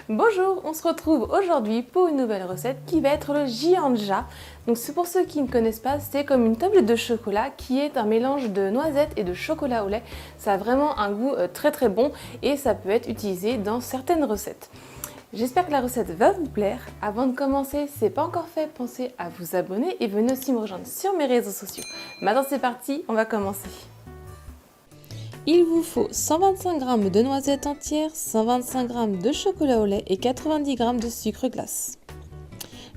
Bonjour, on se retrouve aujourd'hui pour une nouvelle recette qui va être le Gianja. Donc c'est pour ceux qui ne connaissent pas, c'est comme une tablette de chocolat qui est un mélange de noisettes et de chocolat au lait. Ça a vraiment un goût très bon et ça peut être utilisé dans certaines recettes. J'espère que la recette va vous plaire. Avant de commencer, si ce n'est pas encore fait, pensez à vous abonner et venez aussi me rejoindre sur mes réseaux sociaux. Maintenant c'est parti, on va commencer. Il vous faut 125 g de noisettes entières, 125 g de chocolat au lait et 90 g de sucre glace.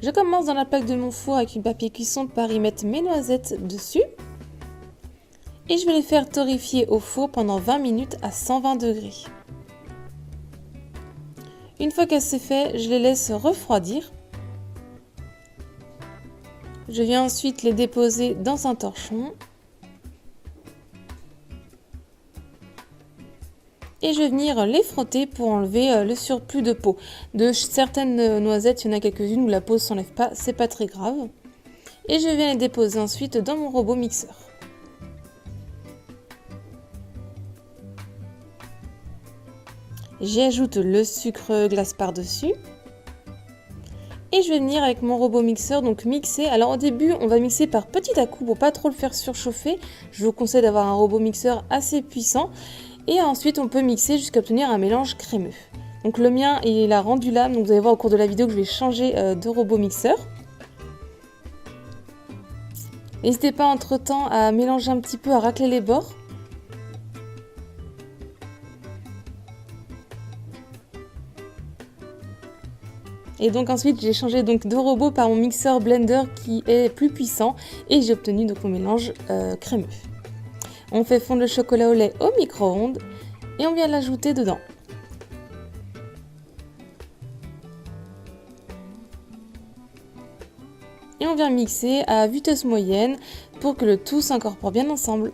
Je commence dans la plaque de mon four avec une papier cuisson par y mettre mes noisettes dessus. Et je vais les faire torréfier au four pendant 20 minutes à 120 degrés. Une fois que c'est fait, je les laisse refroidir. Je viens ensuite les déposer dans un torchon. Et je vais venir les frotter pour enlever le surplus de peau. De certaines noisettes, il y en a quelques-unes où la peau ne s'enlève pas, c'est pas très grave. Et je viens les déposer ensuite dans mon robot mixeur. J'y ajoute le sucre glace par-dessus. Et je vais venir avec mon robot mixeur donc mixer. Alors au début, on va mixer par petits à-coups pour pas trop le faire surchauffer. Je vous conseille d'avoir un robot mixeur assez puissant. Et ensuite, on peut mixer jusqu'à obtenir un mélange crémeux. Donc le mien, il a rendu l'âme. Donc vous allez voir au cours de la vidéo que je vais changer de robot mixeur. N'hésitez pas entre-temps à mélanger un petit peu, à racler les bords. Et donc ensuite, j'ai changé donc de robot par mon mixeur blender qui est plus puissant. Et j'ai obtenu donc mon mélange crémeux. On fait fondre le chocolat au lait au micro-ondes et on vient l'ajouter dedans. Et on vient mixer à vitesse moyenne pour que le tout s'incorpore bien ensemble.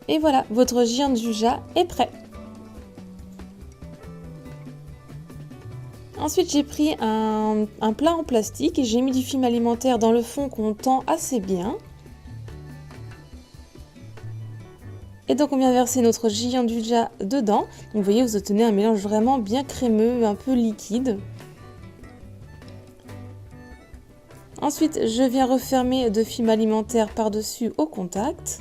Et voilà, votre Gianja est prêt. Ensuite, j'ai pris un plat en plastique et j'ai mis du film alimentaire dans le fond qu'on tend assez bien. Et donc, on vient verser notre Gianja dedans. Donc, vous voyez, vous obtenez un mélange vraiment bien crémeux, un peu liquide. Ensuite, je viens refermer de film alimentaire par-dessus au contact.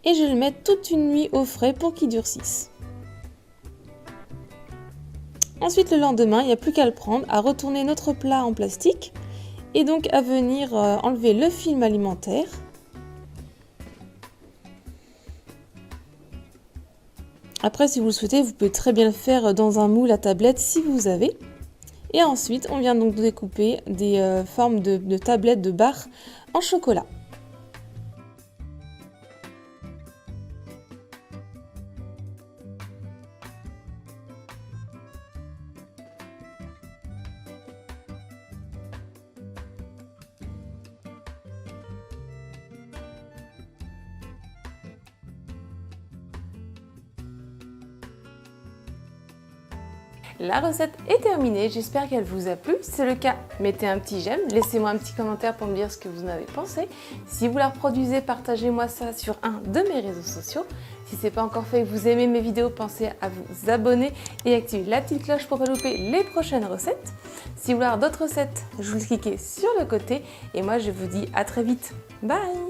Et je le mets toute une nuit au frais pour qu'il durcisse. Ensuite, le lendemain, il n'y a plus qu'à le prendre, à retourner notre plat en plastique et donc à venir enlever le film alimentaire. Après, si vous le souhaitez, vous pouvez très bien le faire dans un moule à tablette si vous avez. Et ensuite, on vient donc découper des formes de tablettes de barres en chocolat. La recette est terminée, j'espère qu'elle vous a plu. Si c'est le cas, mettez un petit j'aime, laissez-moi un petit commentaire pour me dire ce que vous en avez pensé. Si vous la reproduisez, partagez-moi ça sur un de mes réseaux sociaux. Si ce n'est pas encore fait et que vous aimez mes vidéos, pensez à vous abonner et activer la petite cloche pour ne pas louper les prochaines recettes. Si vous voulez avoir d'autres recettes, je vous cliquez sur le côté et moi je vous dis à très vite. Bye!